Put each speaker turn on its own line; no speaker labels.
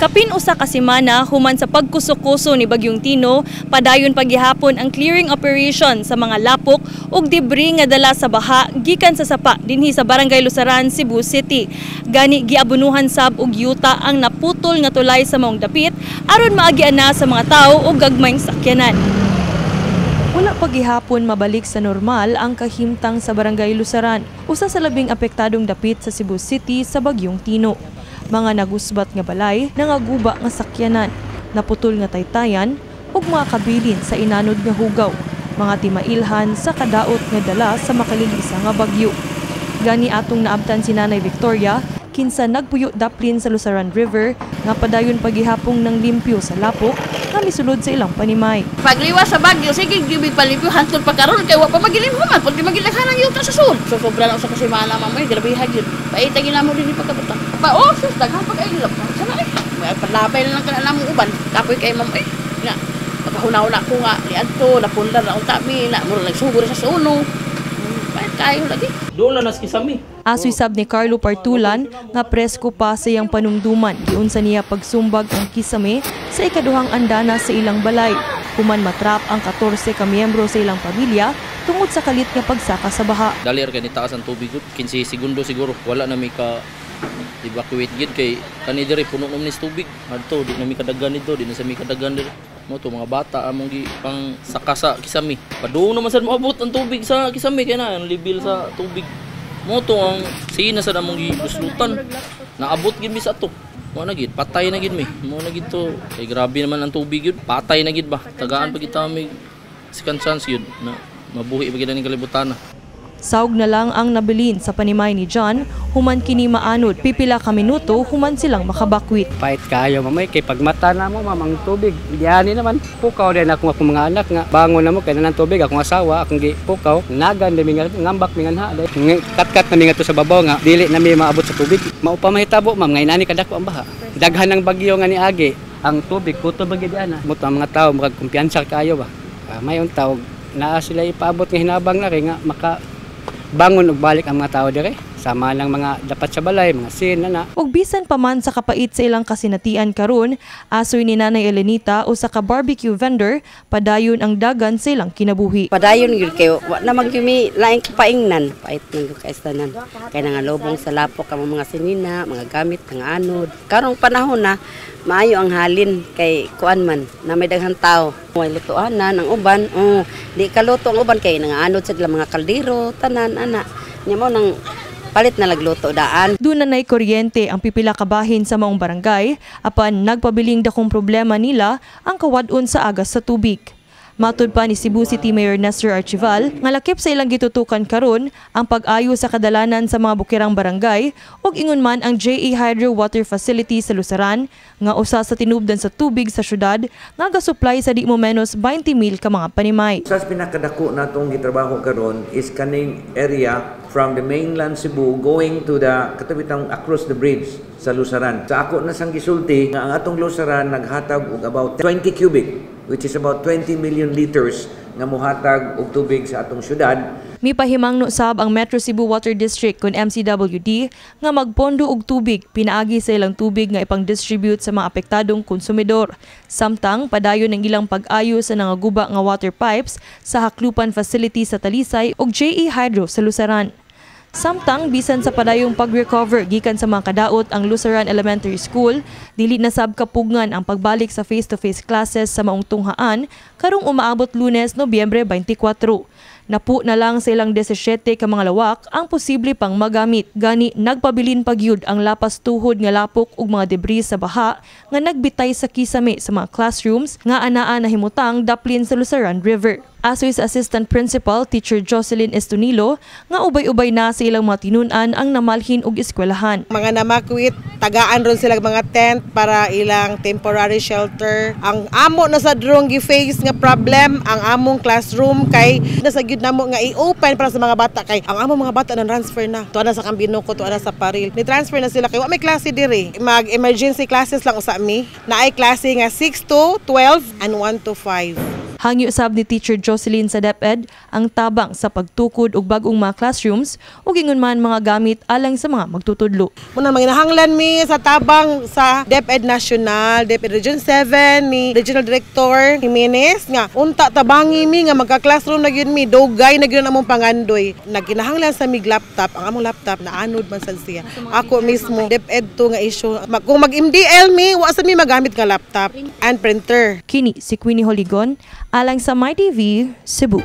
Kapin usa ka semana human sa pagkusok-kuso ni Bagyong Tino, padayon paghihapon ang clearing operation sa mga lapok ug debris nga dala sa baha gikan sa sapa dinhi sa Barangay Lusaran, Cebu City. Gani giabunuhan sab og yuta ang naputol nga tulay sa maong dapit aron maagian na sa mga tawo ug gagmayng sakyanan. Wala paghihapon mabalik sa normal ang kahimtang sa Barangay Lusaran, usa sa labing apektadong dapit sa Cebu City sa Bagyong Tino. Mga nagusbat nga balay, nangaguba nga sakyanan, naputol nga taytayan, ug mga kabilin sa inanod nga hugaw, mga timailhan sa kadaot nga dala sa makalilisa nga bagyo. Gani atong naabtan si Nanay Victoria, kinsa nagpuyo daplin sa Lusaran River nga padayon paghihapong ng limpyo sa lapok nga misulod sa ilang panimay.
Pagliwas sa bagyo, sige gibig palimpyo hantod pagkaron kay wa pa magilim human pag di magilaghan yuta sa sul. So sobra lang sa kasimana mamay grabe hagid. Paitagin namo din pagkabutang. Pa oh sus daghan pag ay lap. Sana ay palabay lang kana namo uban. Kapoy kay mamay. Nga paghunaw na ko nga liadto napundar na unta mi na mura nagsugod sa suno. Pait kayo lagi.
Doon na naskisami.
Asoy sab ni Carlo Partulan nga presko pa sa iyang panumduman giunsa niya pagsumbag ang kisame sa ikaduhang andana sa ilang balay. Human matrap ang 14 ka miyembro sa ilang pamilya tungod sa kalit nga pagsaka sa baha.
Dalir kay nitaas ang tubig gud 15 segundo siguro wala na mi ka evacuate gid kay kani diri puno na nis tubig. Adto di na mi kadaghan dito, di na sa mi kadaghan diri. Mo to mga bata among gi pang saka sa kisame. Padung naman sad moabot ang tubig sa kisame kay na ang level sa tubig. Mo to ang sina sa namong giluslutan. Naabot gid mi sa ato. Mo na gid patay na gid mi. Mo na gid to. Kay grabe naman ang tubig gid. Patay na gid ba. Tagaan pa kita mi second chance gid na mabuhi pa gid ang kalibutan.
Saog na lang ang nabilin sa panimay ni John, human kini maanod pipila ka minuto human silang makabakwit.
Pait kayo mamay kay pagmata na mo mamang tubig. Diani naman pukaw din akong mga anak nga bangon na mo kay nanang tubig akong asawa akong pukaw nagan dimi ngambak mi nganha kat-kat na mi ngadto sa babaw nga dili na mi maabot sa tubig. Mao pa mahitabo ma'am nga inani kadako ang baha. Daghan ng bagyo nga niagi ang tubig kuto bagid ana. Mo ang mga tawo magag kumpiyansa kayo ba. Mayon tawo naa sila ipaabot nga hinabang na kay nga maka bangon ug balik ang mga tao dire sama lang mga dapat sa balay mga sin na.
Ug bisan pa man sa kapait sa ilang kasinatian karon, asoy ni Nanay Elenita usa ka barbecue vendor padayon ang dagan sa ilang kinabuhi.
Padayon gyud kay wa na magyumi laing paingnan pait nang kaistanan kay nangalobong sa lapok ang mga sinina mga gamit nga anod. Karong panahon na maayo ang halin kay kuan man na may daghang tao. Way lutuanan ang uban. Di kaluto ang uban kay nangaanod sa mga kaldero tanan ana. Nya mo nang palit na lagluto daan.
Doon na nay kuryente ang pipila ka bahin sa maong barangay apan nagpabiling dakong problema nila ang kawadon sa agas sa tubig. Matud pa ni Cebu City Mayor Nestor Archival nga lakip sa ilang gitutukan karon ang pag-ayo sa kadalanan sa mga bukirang barangay ug ingon man ang JA Hydro Water Facility sa Lusaran nga usa sa tinubdan sa tubig sa syudad nga gasupply sa di mo menos 20,000 ka mga panimay.
Sa pinakadako natong gitrabaho karon is kaning area from the mainland Cebu going to the katabitang across the bridge sa Lusaran. Sa ako na sang gisulti nga ang atong Lusaran naghatag og about 20 cubic which is about 20 million liters nga mohatag og tubig sa atong syudad.
Mipahimangno sab ang Metro Cebu Water District kun MCWD nga magpondo og tubig pinaagi sa ilang tubig nga ipang-distribute sa mga apektadong konsumidor. Samtang padayon ang ilang pag-ayo sa nangaguba nga water pipes sa Haklupan Facility sa Talisay ug JA Hydro sa Lusaran. Samtang bisan sa padayong pag-recover gikan sa mga kadaot ang Lusaran Elementary School, dili na sab kapugngan ang pagbalik sa face-to-face classes sa maong tunghaan karong umaabot Lunes, Nobyembre 24. Napu na lang sa ilang 17 ka mga lawak ang posible pang magamit. Gani nagpabilin pagyud ang lapas tuhod nga lapok ug mga debris sa baha nga nagbitay sa kisame sa mga classrooms nga anaa nahimutang daplin sa Lusaran River. Asoy sa Assistant Principal Teacher Jocelyn Estunilo nga ubay-ubay na sa ilang mga tinun-an ang namalhin og eskwelahan.
Mga namakwit, tagaan ron sila mga tent para ilang temporary shelter. Ang amo na sa drong gi-face nga problem ang among classroom kay nasa gyud namo nga i-open para sa mga bata kay ang among mga bata na transfer na. Tuwa na sa Cambino ko, tuwa na sa Paril. Ni-transfer na sila kay wa may klase diri. Mag-emergency classes lang usa mi. Naay klase nga 6 to 12 and 1 to 5.
Hangyo sab ni Teacher Jocelyn sa DepEd ang tabang sa pagtukod og bag-ong mga classrooms ug ingon man mga gamit alang sa mga magtutudlo.
Muna manginahanglan mi sa tabang sa DepEd National, DepEd Region 7 ni Regional Director Jimenez nga unta tabangi mi nga magka-classroom na gyud mi, dugay na gyud among pangandoy. Nagkinahanglan sa mig laptop, ang among laptop na anod man sad siya. Ako mismo DepEd to nga issue. Kung mag-MDL mi, wa sa mi magamit nga laptop and printer.
Kini si Queenie Holigon alang sa MyTV Cebu.